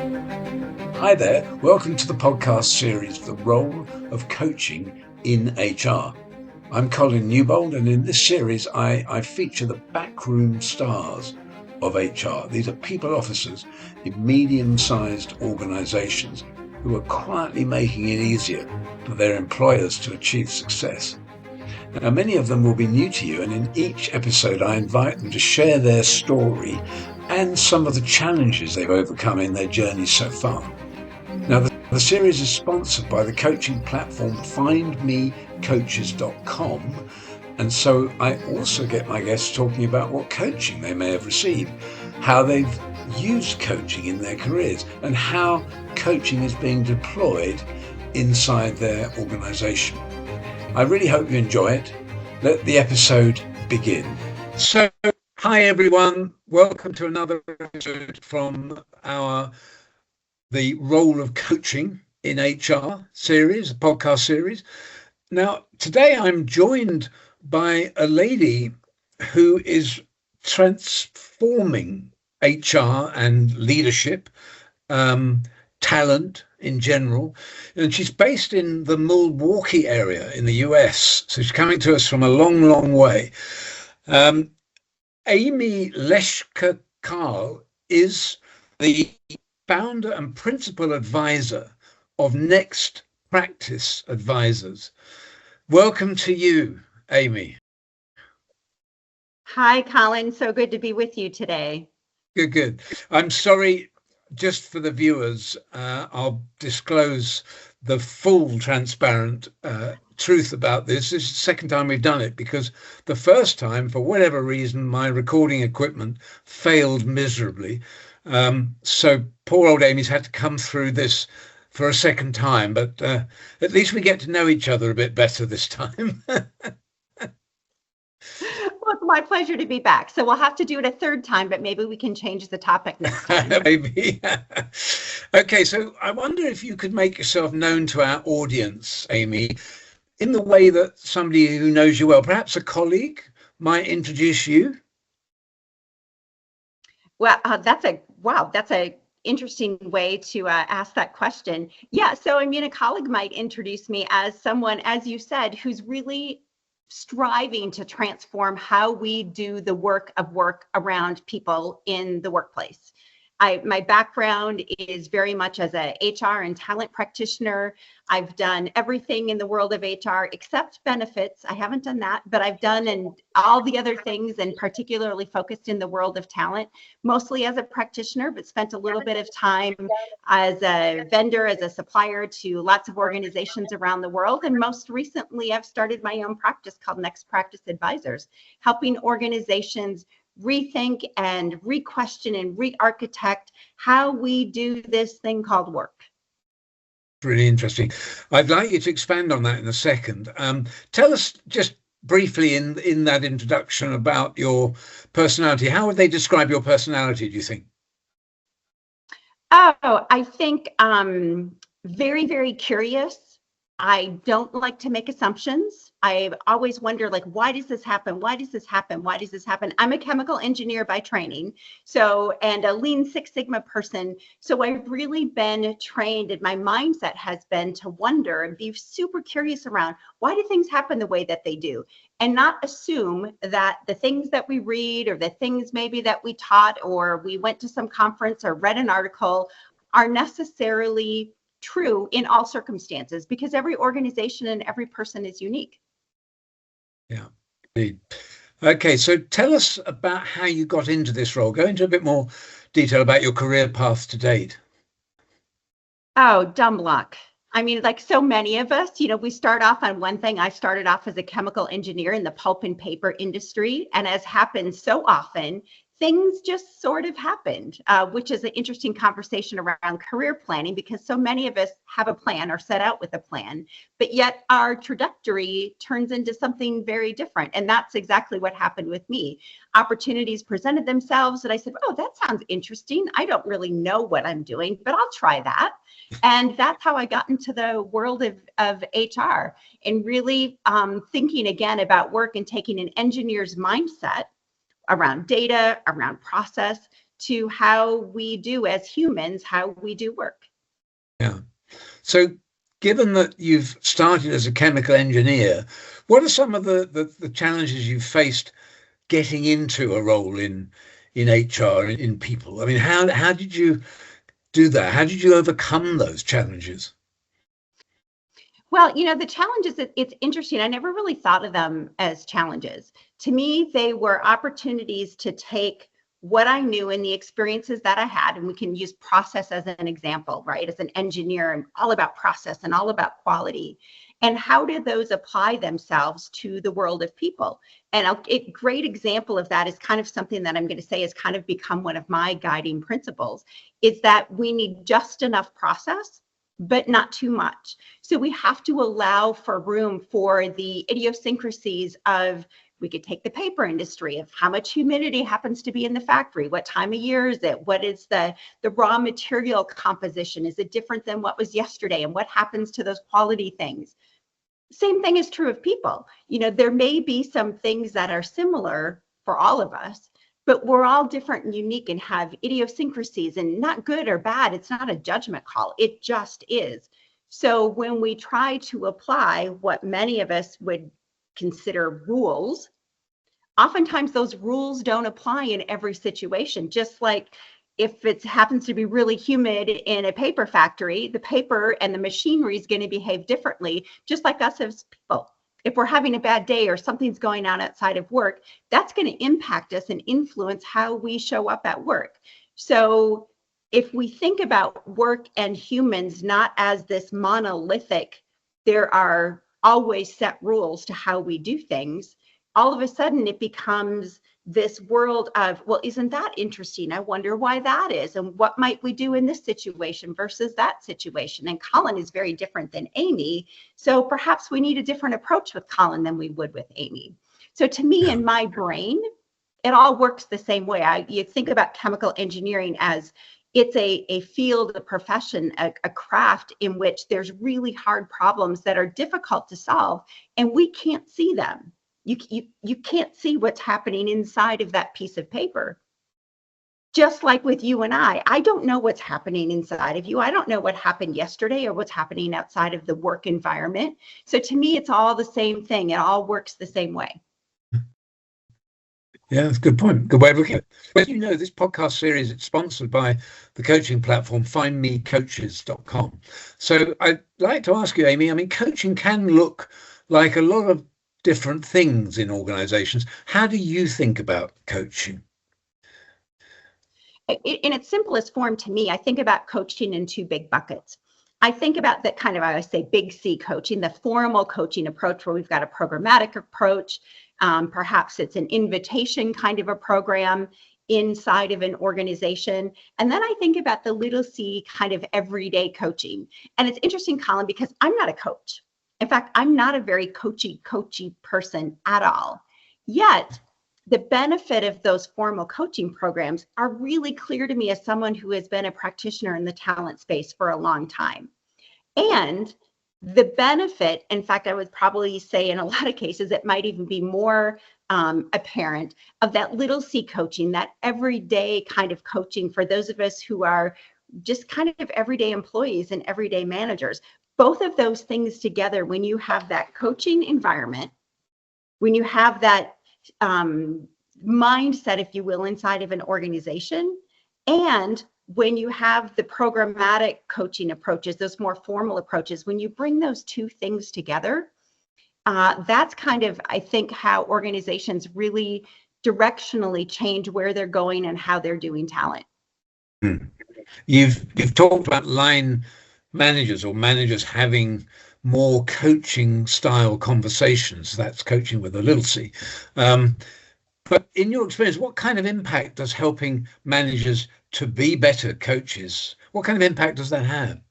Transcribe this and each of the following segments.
Hi there, welcome to the podcast series, The Role of Coaching in HR. I'm Colin Newbold, and in this series I feature the backroom stars of HR. These are people officers in medium-sized organisations who are quietly making it easier for their employers to achieve success. Now, many of them will be new to you, and in each episode I invite them to share their story and some of the challenges they've overcome in their journey so far. Now, the series is sponsored by the coaching platform findmecoaches.com, and so I also get my guests talking about what coaching they may have received, how they've used coaching in their careers, and how coaching is being deployed inside their organisation. I really hope you enjoy it. Let the episode begin. So, hi everyone, welcome to another episode from the Role of Coaching in HR series, a podcast series. Now, today I'm joined by a lady who is transforming HR and leadership, talent in general. And she's based in the Milwaukee area in the US. So she's coming to us from a long, long way. Amy Leschke-Kahle is the founder and principal advisor of Next Practice Advisors. Welcome to you, Amy. Hi, Colin. So good to be with you today. Good. I'm sorry, just for the viewers, I'll disclose the full transparent truth about this. This is the second time we've done it, because the first time, for whatever reason, my recording equipment failed miserably. So poor old Amy's had to come through this for a second time, but at least we get to know each other a bit better this time. Well, it's my pleasure to be back. So we'll have to do it a third time, but maybe we can change the topic next time. Maybe. Okay, so I wonder if you could make yourself known to our audience, Amy, in the way that somebody who knows you well, perhaps a colleague, might introduce you. Well, that's a interesting way to ask that question. Yeah, so I mean, a colleague might introduce me as someone, as you said, who's really striving to transform how we do the work around people in the workplace. My background is very much as a HR and talent practitioner. I've done everything in the world of HR except benefits. I haven't done that, but I've done and all the other things, and particularly focused in the world of talent, mostly as a practitioner, but spent a little bit of time as a vendor, as a supplier to lots of organizations around the world. And most recently, I've started my own practice called Next Practice Advisors, helping organizations rethink and re-question and re-architect how we do this thing called work. Really interesting. I'd like you to expand on that in a second. Tell us just briefly in that introduction about your personality. How would they describe your personality, do you think? Oh, I think very, very curious. I don't like to make assumptions. I always wonder, like, why does this happen? Why does this happen? Why does this happen? I'm a chemical engineer by training, and a Lean Six Sigma person. So I've really been trained, and my mindset has been to wonder and be super curious around why do things happen the way that they do, and not assume that the things that we read or the things maybe that we taught or we went to some conference or read an article are necessarily true in all circumstances, because every organization and every person is unique. Yeah, indeed. Okay, so tell us about how you got into this role. Go into a bit more detail about your career path to date. Oh, dumb luck. I mean, like so many of us, we start off on one thing. I started off as a chemical engineer in the pulp and paper industry. And as happens so often, things just sort of happened, which is an interesting conversation around career planning, because so many of us have a plan or set out with a plan, but yet our trajectory turns into something very different. And that's exactly what happened with me. Opportunities presented themselves and I said, oh, that sounds interesting. I don't really know what I'm doing, but I'll try that. And that's how I got into the world of HR, and really thinking again about work and taking an engineer's mindset around data, around process, to how we do as humans, how we do work. Yeah. So given that you've started as a chemical engineer, what are some of the challenges you've faced getting into a role in HR, in people? I mean, how did you do that? How did you overcome those challenges? Well, the challenges, it's interesting. I never really thought of them as challenges. To me, they were opportunities to take what I knew and the experiences that I had, and we can use process as an example, right? As an engineer, I'm all about process and all about quality. And how do those apply themselves to the world of people? And a great example of that is kind of something that I'm going to say has kind of become one of my guiding principles, is that we need just enough process, but not too much. So we have to allow for room for the idiosyncrasies of, we could take the paper industry, of how much humidity happens to be in the factory, what time of year is it, what is the raw material composition, is it different than what was yesterday, and what happens to those quality things. Same thing is true of people. There may be some things that are similar for all of us, but we're all different and unique and have idiosyncrasies, and not good or bad. It's not a judgment call. It just is. So when we try to apply what many of us would consider rules, oftentimes those rules don't apply in every situation. Just like if it happens to be really humid in a paper factory, the paper and the machinery is going to behave differently, just like us as people. If we're having a bad day or something's going on outside of work, that's going to impact us and influence how we show up at work. So if we think about work and humans not as this monolithic, there are always set rules to how we do things, all of a sudden it becomes this world of, well, isn't that interesting? I wonder why that is. And what might we do in this situation versus that situation? And Colin is very different than Amy. So perhaps we need a different approach with Colin than we would with Amy. So to me, in my brain, it all works the same way. You think about chemical engineering as it's a field, a profession, a craft in which there's really hard problems that are difficult to solve, and we can't see them. You can't see what's happening inside of that piece of paper. Just like with you and I don't know what's happening inside of you. I don't know what happened yesterday or what's happening outside of the work environment. So to me, it's all the same thing. It all works the same way. Yeah, that's a good point. Good way of looking at it. Well, this podcast series is sponsored by the coaching platform findmecoaches.com. So I'd like to ask you, Amy, I mean, coaching can look like a lot of different things in organizations. How do you think about coaching? In its simplest form, to me, I think about coaching in two big buckets. I think about that kind of, I always say, big C coaching, the formal coaching approach where we've got a programmatic approach. Perhaps it's an invitation kind of a program inside of an organization. And then I think about the little C kind of everyday coaching. And it's interesting, Colin, because I'm not a coach. In fact, I'm not a very coachy person at all. Yet, the benefit of those formal coaching programs are really clear to me as someone who has been a practitioner in the talent space for a long time. And the benefit, in fact, I would probably say in a lot of cases, it might even be more apparent, of that little C coaching, that everyday kind of coaching for those of us who are just kind of everyday employees and everyday managers. Both of those things together, when you have that coaching environment, when you have that mindset, if you will, inside of an organization, and when you have the programmatic coaching approaches, those more formal approaches, when you bring those two things together, that's kind of, I think, how organizations really directionally change where they're going and how they're doing talent. You've talked about line managers or managers having more coaching style conversations. That's coaching with a little c. But in your experience, what kind of impact does helping managers to be better coaches, what kind of impact does that have?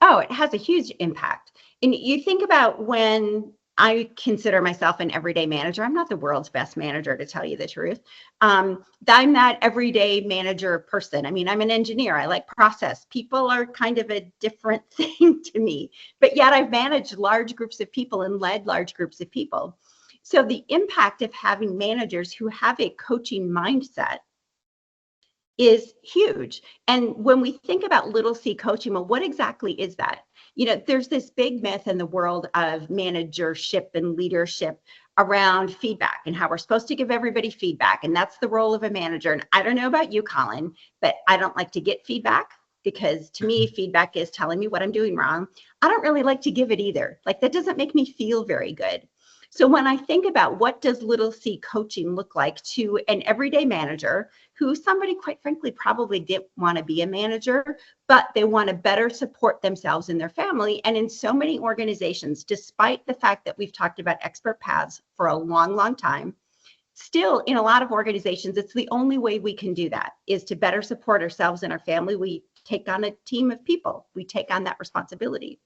Oh, it has a huge impact. And you think about, when I consider myself an everyday manager, I'm not the world's best manager, to tell you the truth. I'm that everyday manager person. I mean, I'm an engineer. I like process. People are kind of a different thing to me, but yet I've managed large groups of people and led large groups of people. So the impact of having managers who have a coaching mindset is huge. And when we think about little C coaching, well, what exactly is that? There's this big myth in the world of managership and leadership around feedback and how we're supposed to give everybody feedback. And that's the role of a manager. And I don't know about you, Colin, but I don't like to get feedback, because to me, feedback is telling me what I'm doing wrong. I don't really like to give it either. Like, that doesn't make me feel very good. So when I think about what does little C coaching look like to an everyday manager, who somebody, quite frankly, probably didn't want to be a manager, but they want to better support themselves and their family. And in so many organizations, despite the fact that we've talked about expert paths for a long, long time, still in a lot of organizations, it's the only way we can do that, is to better support ourselves and our family. We take on a team of people. We take on that responsibility.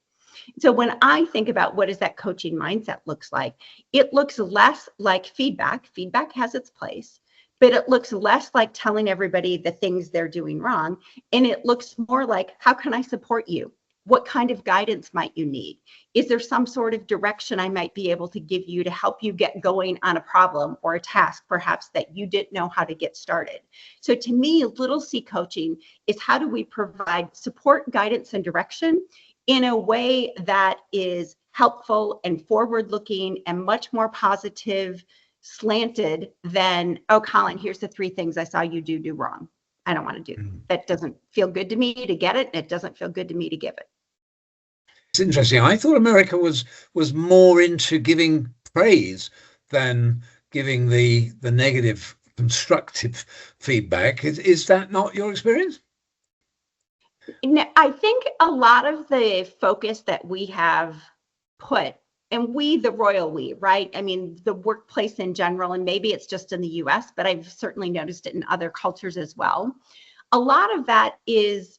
So when I think about what does that coaching mindset looks like, it looks less like feedback. Feedback has its place, but it looks less like telling everybody the things they're doing wrong. And it looks more like, how can I support you? What kind of guidance might you need? Is there some sort of direction I might be able to give you to help you get going on a problem or a task, perhaps, that you didn't know how to get started? So to me, little C coaching is, how do we provide support, guidance, and direction in a way that is helpful and forward-looking and much more positive slanted than, oh, Colin, here's the 3 things I saw you do wrong. I don't want to do that. Doesn't feel good to me to get it. And it doesn't feel good to me to give it. It's interesting. I thought America was more into giving praise than giving the negative constructive feedback. Is that not your experience? I think a lot of the focus that we have put, and we, the royal we, right? I mean, the workplace in general, and maybe it's just in the US, but I've certainly noticed it in other cultures as well. A lot of that is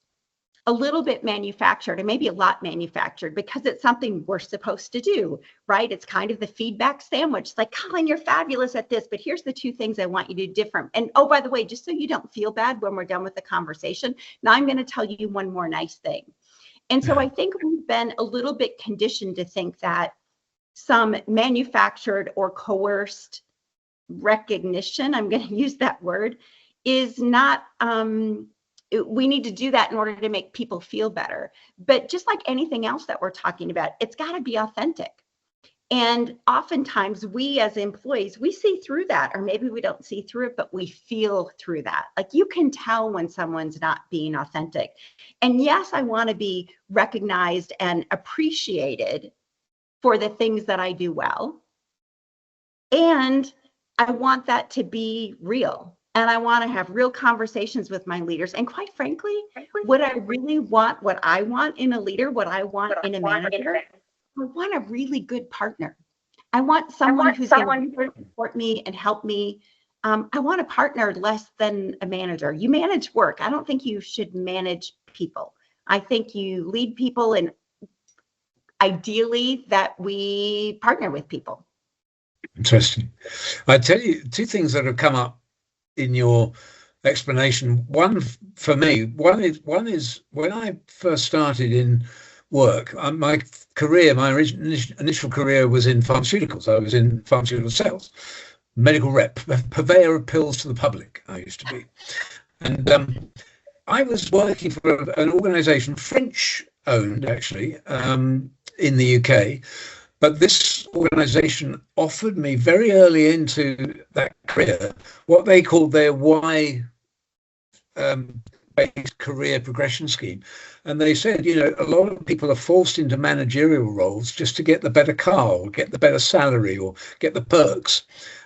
a little bit manufactured, and maybe a lot manufactured, because it's something we're supposed to do, right? It's kind of the feedback sandwich. It's like, Colin, you're fabulous at this, but here's the 2 things I want you to do different. And oh, by the way, just so you don't feel bad when we're done with the conversation, now I'm going to tell you one more nice thing. And so I think we've been a little bit conditioned to think that some manufactured or coerced recognition, I'm going to use that word, is not, we need to do that in order to make people feel better. But just like anything else that we're talking about, it's got to be authentic. And oftentimes we as employees, we see through that, or maybe we don't see through it, but we feel through that. Like, you can tell when someone's not being authentic. And yes, I want to be recognized and appreciated for the things that I do well. And I want that to be real. And I want to have real conversations with my leaders. And quite frankly, what I really want, what I want in a leader, what I want in a manager, I want a really good partner. I want someone who's going to support me and help me. I want a partner less than a manager. You manage work. I don't think you should manage people. I think you lead people, and ideally that we partner with people. Interesting. I tell you 2 things that have come up in your explanation. One for me, one is when I first started in work, my initial career was in pharmaceuticals. I was in pharmaceutical sales, medical rep, purveyor of pills to the public, I used to be. And I was working for an organization, French owned actually, in the UK. But this organization offered me very early into that career what they called their Y based career progression scheme. And they said, a lot of people are forced into managerial roles just to get the better car or get the better salary or get the perks.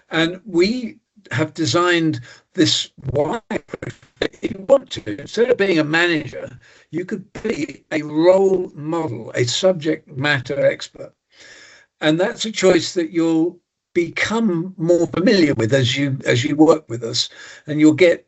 And we have designed this Y approach. If you want to, instead of being a manager, you could be a role model, a subject matter expert. And that's a choice that you'll become more familiar with as you work with us, and you'll get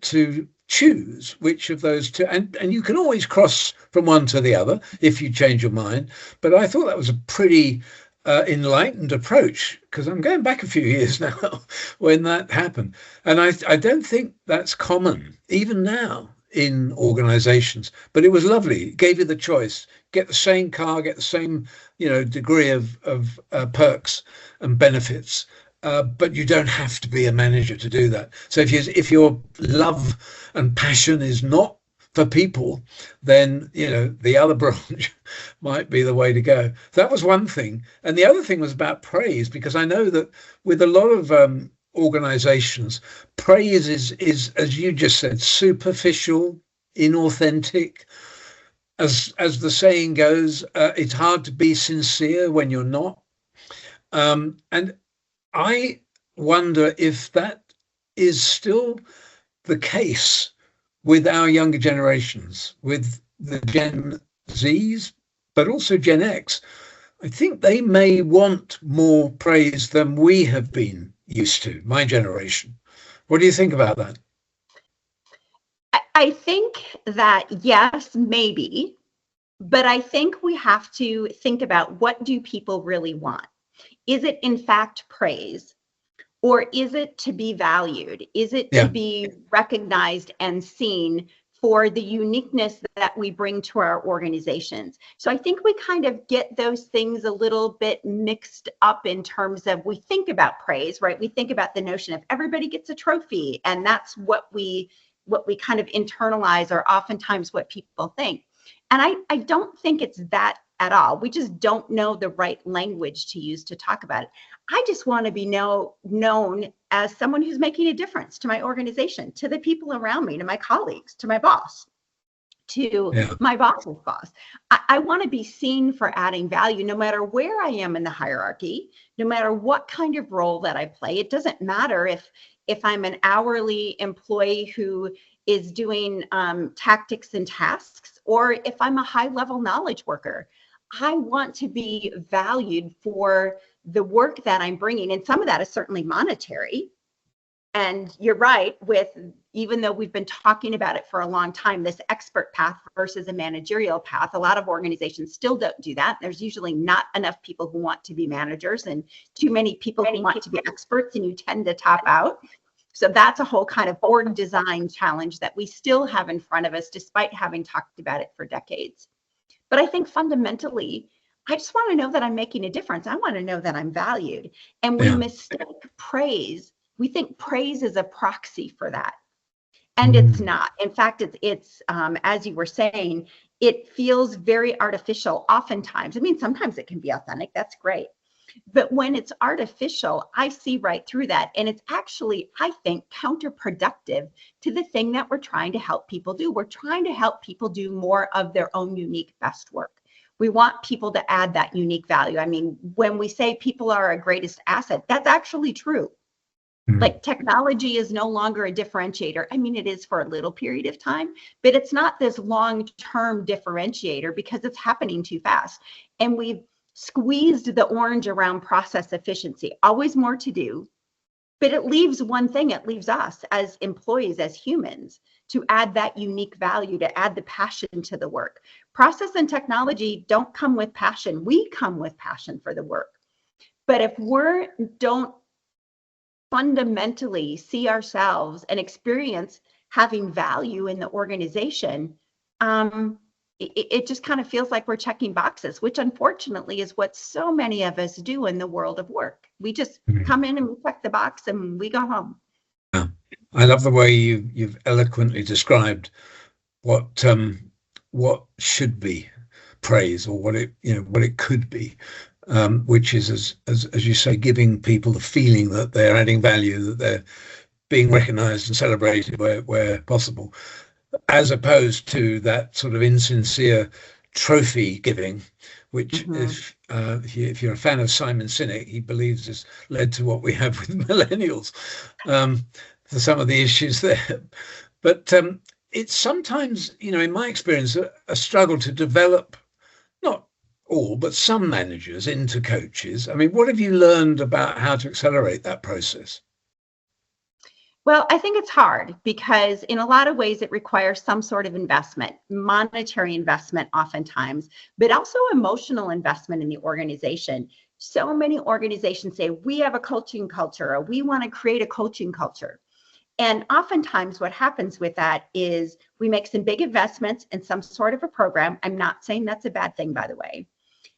to choose which of those 2, and you can always cross from one to the other if you change your mind. But I thought that was a pretty enlightened approach, because I'm going back a few years now when that happened, and I don't think that's common even now in organizations. But it was lovely. It gave you the choice: get the same car, get the same degree of perks and benefits, but you don't have to be a manager to do that. So if your love and passion is not for people, then the other branch might be the way to go. That was one thing, and the other thing was about praise, because I know that with a lot of organizations, praise is, as you just said, superficial, inauthentic. As the saying goes, it's hard to be sincere when you're not. And I wonder if that is still the case with our younger generations, with the Gen Zs, but also Gen X. I think they may want more praise than we have been used to, my generation. What do you think about that? I think that yes, maybe, but I think we have to think about, what do people really want? Is it in fact praise? Or is it to be valued? Is it to be recognized and seen for the uniqueness that we bring to our organizations? So I think we kind of get those things a little bit mixed up in terms of, we think about praise, right? We think about the notion of everybody gets a trophy, and that's what we kind of internalize, or oftentimes what people think. And I don't think it's that at all. We just don't know the right language to use to talk about it. I just want to be known as someone who's making a difference to my organization, to the people around me, to my colleagues, to my boss, to my boss's boss. I want to be seen for adding value, no matter where I am in the hierarchy, no matter what kind of role that I play. It doesn't matter if I'm an hourly employee who is doing tactics and tasks, or if I'm a high-level knowledge worker. I want to be valued for the work that I'm bringing. And some of that is certainly monetary. And you're right, even though we've been talking about it for a long time, this expert path versus a managerial path, a lot of organizations still don't do that. There's usually not enough people who want to be managers, and too many people who want to be experts, and you tend to top out. So that's a whole kind of org design challenge that we still have in front of us, despite having talked about it for decades. But I think fundamentally, I just want to know that I'm making a difference. I want to know that I'm valued. And we mistake praise. We think praise is a proxy for that. And it's not. In fact, it's as you were saying, it feels very artificial oftentimes. I mean, sometimes it can be authentic. That's great. But when it's artificial, I see right through that. And it's actually, I think, counterproductive to the thing that we're trying to help people do. We're trying to help people do more of their own unique best work. We want people to add that unique value. I mean, when we say people are our greatest asset, that's actually true. Like, technology is no longer a differentiator. I mean, it is for a little period of time, but it's not this long-term differentiator, because it's happening too fast. And we've squeezed the orange around process efficiency. Always more to do, but it leaves one thing. It leaves us as employees, as humans, to add that unique value, to add the passion to the work. Process and technology don't come with passion. We come with passion for the work. But if we don't fundamentally see ourselves and experience having value in the organization, it just kind of feels like we're checking boxes, which unfortunately is what so many of us do in the world of work. We just come in and we check the box and we go home. Yeah. I love the way you've eloquently described what should be praise, or what it could be, which is, as you say, giving people the feeling that they're adding value, that they're being recognized and celebrated where possible, as opposed to that sort of insincere trophy giving, which if you're a fan of Simon Sinek, he believes has led to what we have with millennials, for some of the issues there. But it's sometimes, in my experience, a struggle to develop, not all, but some managers into coaches. I mean, what have you learned about how to accelerate that process? Well, I think it's hard, because in a lot of ways it requires some sort of investment, monetary investment oftentimes, but also emotional investment in the organization. So many organizations say, we have a coaching culture, or we want to create a coaching culture. And oftentimes what happens with that is we make some big investments in some sort of a program. I'm not saying that's a bad thing, by the way,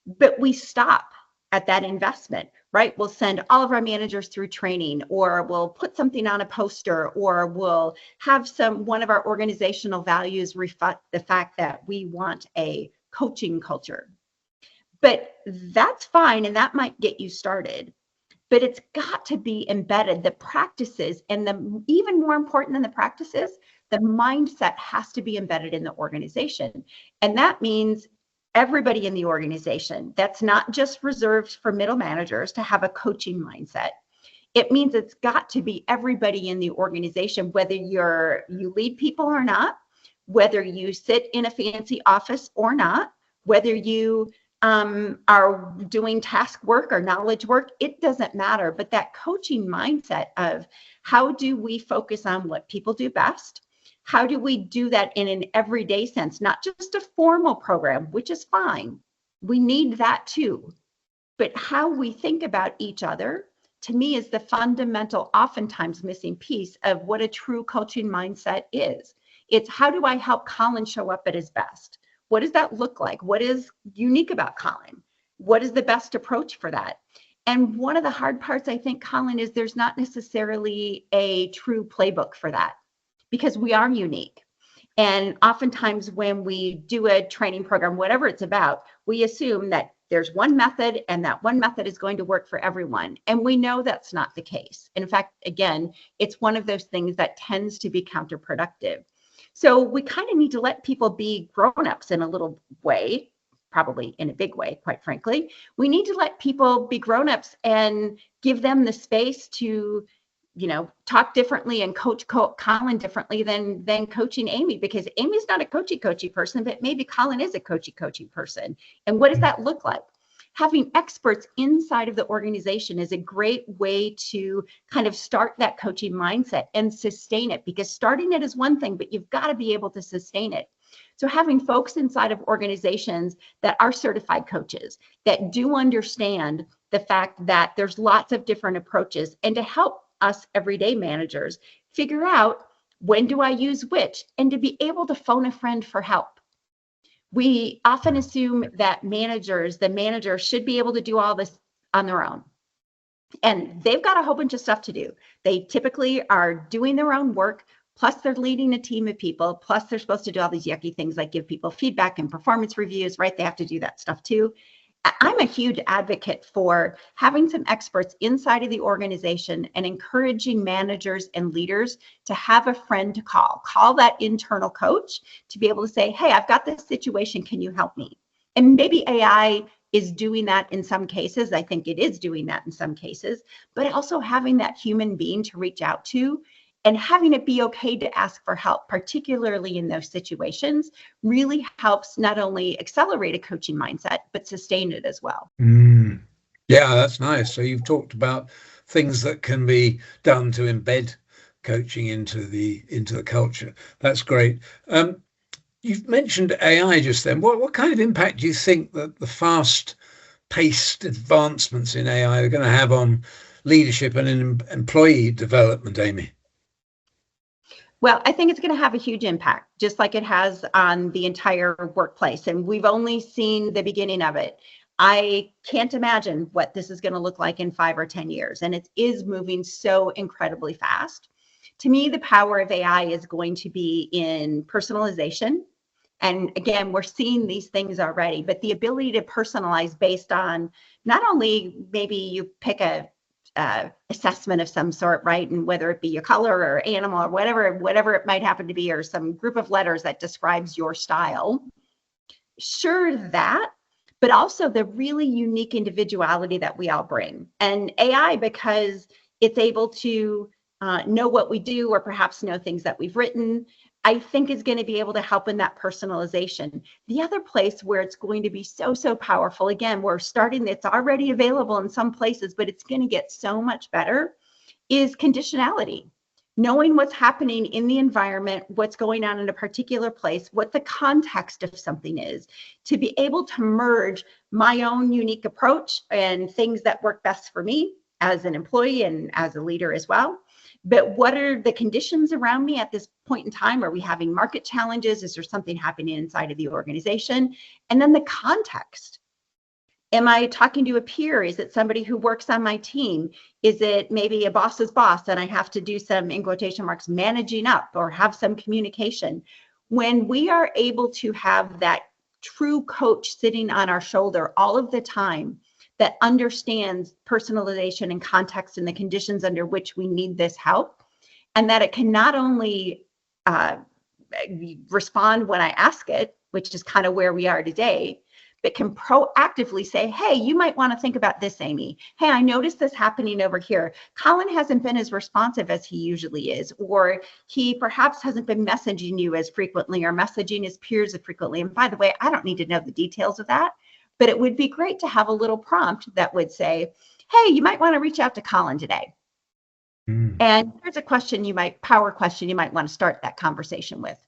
but we stop at that investment. right? We'll send all of our managers through training, or we'll put something on a poster, or we'll have one of our organizational values reflect the fact that we want a coaching culture. But that's fine, and that might get you started. But it's got to be embedded. The practices, and even more important than the practices, the mindset has to be embedded in the organization. And that means everybody in the organization. That's not just reserved for middle managers to have a coaching mindset. It means it's got to be everybody in the organization, whether you lead people or not, whether you sit in a fancy office or not, whether you are doing task work or knowledge work, it doesn't matter. But that coaching mindset of how do we focus on what people do best? How do we do that in an everyday sense, not just a formal program, which is fine. We need that too. But how we think about each other, to me, is the fundamental, oftentimes missing piece of what a true coaching mindset is. It's how do I help Colin show up at his best? What does that look like? What is unique about Colin? What is the best approach for that? And one of the hard parts, I think, Colin, is there's not necessarily a true playbook for that, because we are unique. And oftentimes when we do a training program, whatever it's about, we assume that there's one method and that one method is going to work for everyone. And we know that's not the case. In fact, again, it's one of those things that tends to be counterproductive. So we kind of need to let people be grown-ups in a little way, probably in a big way, quite frankly. We need to let people be grown-ups and give them the space to talk differently and coach Colin differently than coaching Amy, because Amy's not a coachy person, but maybe Colin is a coachy person. And what does that look like? Having experts inside of the organization is a great way to kind of start that coaching mindset and sustain it, because starting it is one thing, but you've got to be able to sustain it. So having folks inside of organizations that are certified coaches, that do understand the fact that there's lots of different approaches, and to help us everyday managers figure out when do I use which, and to be able to phone a friend for help. We often assume that the manager should be able to do all this on their own. And they've got a whole bunch of stuff to do. They typically are doing their own work, plus they're leading a team of people, plus they're supposed to do all these yucky things like give people feedback and performance reviews, right? They have to do that stuff too. I'm a huge advocate for having some experts inside of the organization and encouraging managers and leaders to have a friend to call that internal coach to be able to say, hey, I've got this situation. Can you help me? And maybe AI is doing that in some cases. I think it is doing that in some cases, but also having that human being to reach out to and having it be okay to ask for help, particularly in those situations, really helps not only accelerate a coaching mindset, but sustain it as well. Yeah, that's nice. So you've talked about things that can be done to embed coaching into the culture. That's great. You've mentioned AI just then. What kind of impact do you think that the fast-paced advancements in AI are going to have on leadership and in employee development, Amy? Well, I think it's going to have a huge impact, just like it has on the entire workplace. And we've only seen the beginning of it. I can't imagine what this is going to look like in 5 or 10 years. And it is moving so incredibly fast. To me, the power of AI is going to be in personalization. And again, we're seeing these things already, but the ability to personalize based on not only maybe you pick a assessment of some sort, right? And whether it be your color or animal or whatever it might happen to be, or some group of letters that describes your style. Sure, that, but also the really unique individuality that we all bring. And AI, because it's able to know what we do, or perhaps know things that we've written, I think is going to be able to help in that personalization. The other place where it's going to be so powerful, again, we're starting, it's already available in some places, but it's going to get so much better, is conditionality. Knowing what's happening in the environment, what's going on in a particular place, what the context of something is, to be able to merge my own unique approach and things that work best for me as an employee and as a leader as well. But what are the conditions around me at this point in time? Are we having market challenges? Is there something happening inside of the organization? And then the context. Am I talking to a peer? Is it somebody who works on my team? Is it maybe a boss's boss and I have to do some, in quotation marks, managing up or have some communication? When we are able to have that true coach sitting on our shoulder all of the time that understands personalization and context and the conditions under which we need this help, and that it can not only respond when I ask it, which is kind of where we are today, but can proactively say, hey, you might want to think about this, Amy. Hey, I noticed this happening over here. Colin hasn't been as responsive as he usually is, or he perhaps hasn't been messaging you as frequently or messaging his peers as frequently. And by the way, I don't need to know the details of that, but it would be great to have a little prompt that would say, hey, you might want to reach out to Colin today. And here's a question power question you might want to start that conversation with.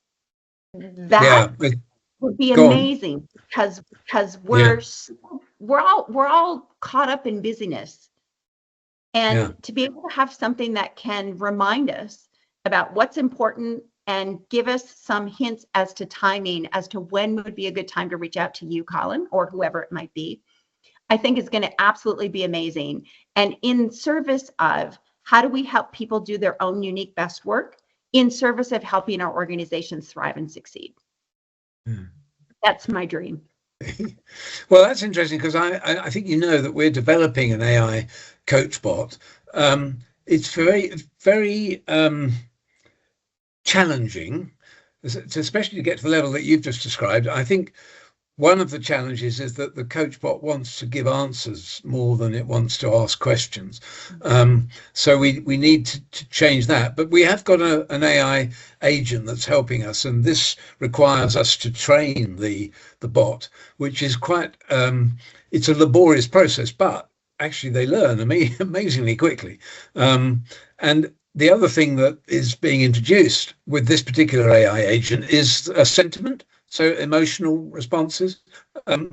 That would be amazing because we're all caught up in busyness, and to be able to have something that can remind us about what's important and give us some hints as to timing, as to when would be a good time to reach out to you, Colin, or whoever it might be, I think is going to absolutely be amazing. And in service of how do we help people do their own unique best work in service of helping our organizations thrive and succeed. That's my dream. Well, that's interesting because I think you know that we're developing an AI coach bot. It's very challenging, especially to get to the level that you've just described. I think one of the challenges is that the coach bot wants to give answers more than it wants to ask questions. So we need to change that. But we have got an AI agent that's helping us, and this requires us to train the bot, which is quite, it's a laborious process, but actually they learn amazingly quickly. And the other thing that is being introduced with this particular AI agent is a sentiment. So emotional responses,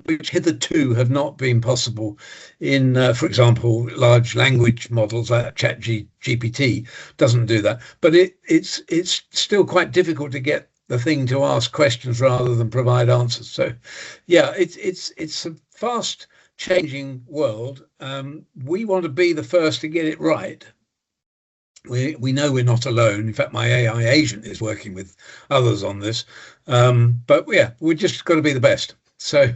which hitherto have not been possible in, for example, large language models like ChatGPT doesn't do that. But it's still quite difficult to get the thing to ask questions rather than provide answers. So, yeah, it's a fast changing world. We want to be the first to get it right. We know we're not alone. In fact, my AI agent is working with others on this. But yeah, we're just got to be the best. So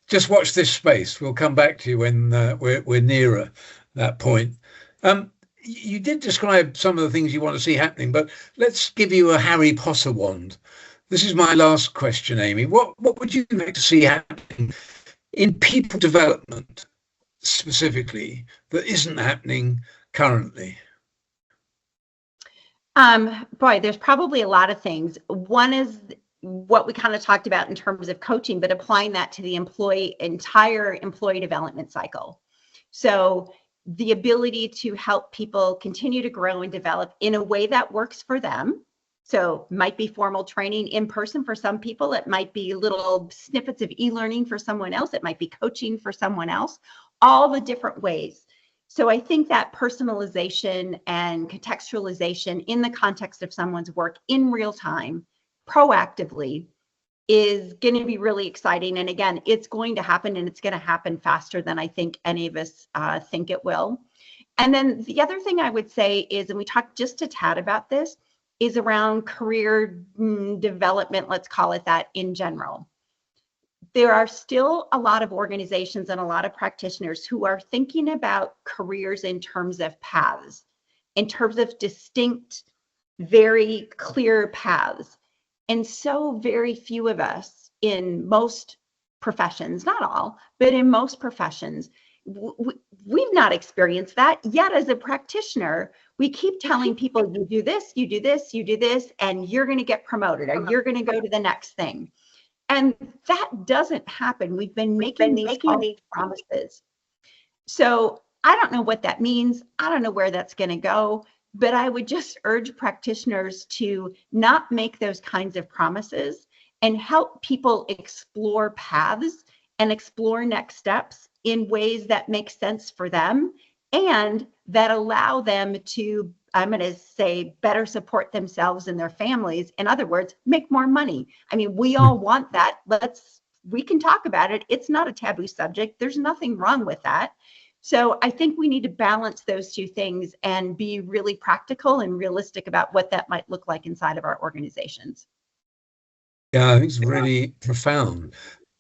just watch this space. We'll come back to you when we're nearer that point. You did describe some of the things you want to see happening, but let's give you a Harry Potter wand. This is my last question, Amy. What would you like to see happening in people development specifically that isn't happening currently? Boy, there's probably a lot of things. One is what we kind of talked about in terms of coaching, but applying that to the entire employee development cycle. So the ability to help people continue to grow and develop in a way that works for them. So might be formal training in person for some people. It might be little snippets of e-learning for someone else. It might be coaching for someone else, all the different ways. So I think that personalization and contextualization in the context of someone's work in real time, proactively, is going to be really exciting. And again, it's going to happen, and it's going to happen faster than I think any of us think it will. And then the other thing I would say is, and we talked just a tad about this, is around career development, let's call it that, in general. There are still a lot of organizations and a lot of practitioners who are thinking about careers in terms of paths, in terms of distinct, very clear paths. And so very few of us in most professions, not all, but in most professions, we've not experienced that yet. As a practitioner, we keep telling people, you do this, you do this, you do this, and you're going to get promoted, or you're going to go to the next thing. And that doesn't happen. We've been making these promises. So I don't know what that means. I don't know where that's going to go, but I would just urge practitioners to not make those kinds of promises and help people explore paths and explore next steps in ways that make sense for them and that allow them to, I'm going to say, better support themselves and their families. In other words, make more money. I mean, we all want that. Let's we can talk about it. It's not a taboo subject. There's nothing wrong with that. So I think we need to balance those two things and be really practical and realistic about what that might look like inside of our organizations. Yeah, I think it's really profound.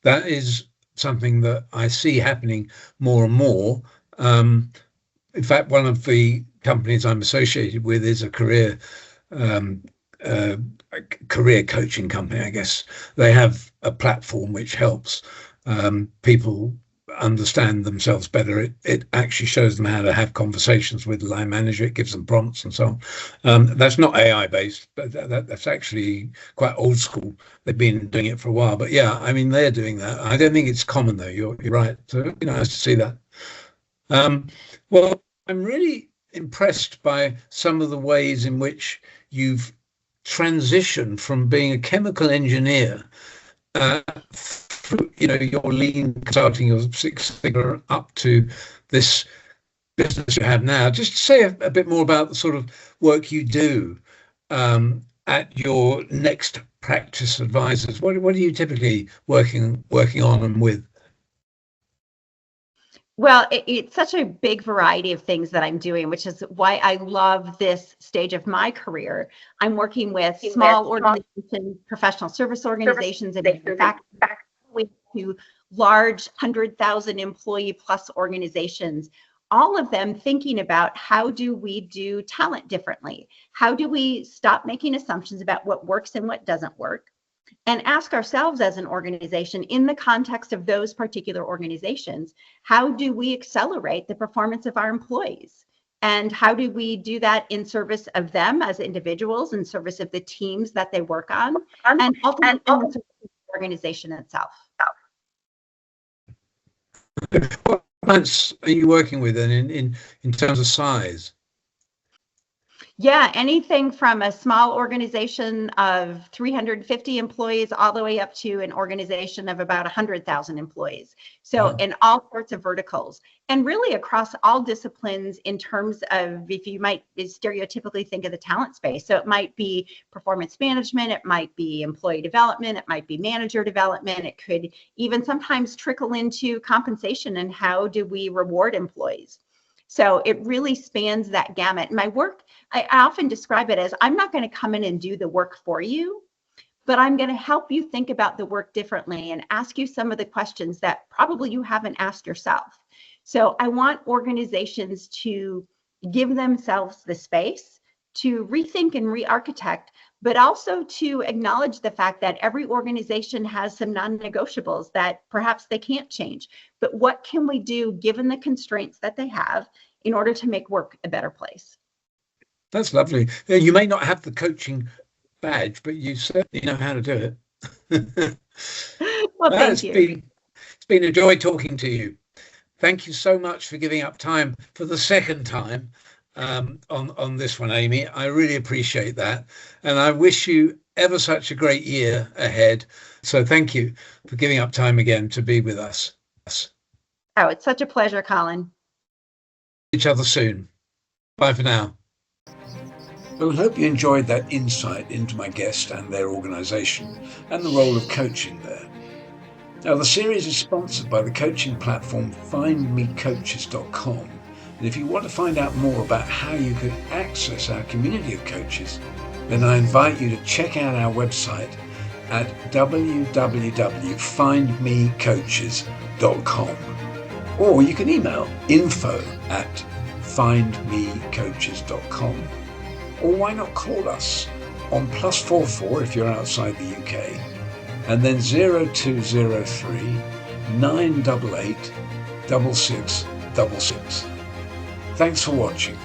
That is something that I see happening more and more. In fact, one of the companies I'm associated with is a um, career coaching company, I guess. They have a platform which helps people understand themselves better. It actually shows them how to have conversations with the line manager. It gives them prompts and so on. That's not AI based, but that's actually quite old school. They've been doing it for a while. But yeah, I mean, they're doing that. I don't think it's common though. You're right. So nice to see that. Well, I'm really impressed by some of the ways in which you've transitioned from being a chemical engineer through, your lean consulting, your Six Sigma, up to this business you have now. Just say a bit more about the sort of work you do at your next practice advisors. What are you typically working on and with? Well, it's such a big variety of things that I'm doing, which is why I love this stage of my career. I'm working with small organizations, professional service organizations, and manufacturing to large 100,000 employee plus organizations, all of them thinking about how do we do talent differently? How do we stop making assumptions about what works and what doesn't work? And ask ourselves as an organization, in the context of those particular organizations, how do we accelerate the performance of our employees? And how do we do that in service of them as individuals, in service of the teams that they work on, and ultimately in service of the organization itself? What clients are you working with in terms of size? Yeah, anything from a small organization of 350 employees all the way up to an organization of about 100,000 employees. So Wow. in all sorts of verticals, and really across all disciplines in terms of, if you might stereotypically think of the talent space. So it might be performance management, it might be employee development, it might be manager development. It could even sometimes trickle into compensation and how do we reward employees. So it really spans that gamut. My work, I often describe it as, I'm not going to come in and do the work for you, but I'm going to help you think about the work differently and ask you some of the questions that probably you haven't asked yourself. So I want organizations to give themselves the space to rethink and re-architect, but also to acknowledge the fact that every organization has some non-negotiables that perhaps they can't change. But what can we do given the constraints that they have in order to make work a better place? That's lovely. You may not have the coaching badge, but you certainly know how to do it. Well, thank you. It's been a joy talking to you. Thank you so much for giving up time for the second time on this one, Amy. I really appreciate that. And I wish you ever such a great year ahead. So thank you for giving up time again to be with us. Oh, it's such a pleasure, Colin. Each other soon. Bye for now. Well, I hope you enjoyed that insight into my guest and their organisation and the role of coaching there. Now, the series is sponsored by the coaching platform findmecoaches.com. And if you want to find out more about how you can access our community of coaches, then I invite you to check out our website at www.findmecoaches.com. Or you can email info@findmecoaches.com. Or why not call us on +44 if you're outside the UK, and then 0203 988 6666. Thanks for watching.